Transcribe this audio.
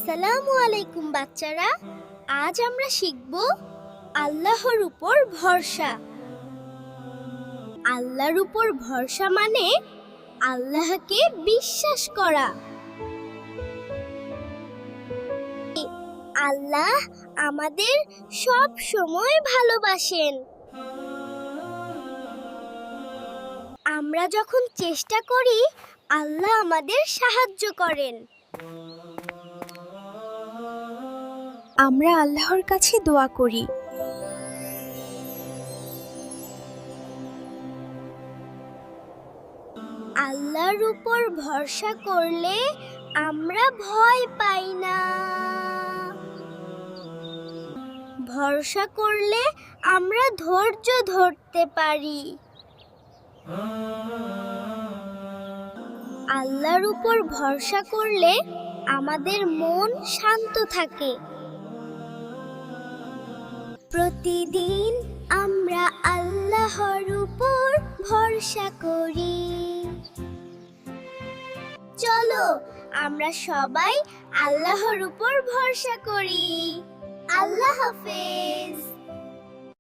আসসালামু আলাইকুম বাচ্চারা। আজ আমরা শিখব আল্লাহর উপর ভরসা। আল্লাহর উপর ভরসা মানে আল্লাহকে বিশ্বাস করা। আল্লাহ আমাদের সব সময় ভালোবাসেন। আমরা যখন চেষ্টা করি, আল্লাহ আমাদের সাহায্য করেন। আমরা আল্লাহর কাছে দোয়া করি। আল্লাহর উপর ভরসা করলে আমরা ভয় পাই না। ভরসা করলে আমরা ধৈর্য ধরতে পারি। আল্লাহর উপর ভরসা করলে আমাদের মন শান্ত থাকে। প্রতিদিন আমরা আল্লাহর উপর ভরসা করি। চলো আমরা সবাই আল্লাহর উপর ভরসা করি। আল্লাহ হাফেজ।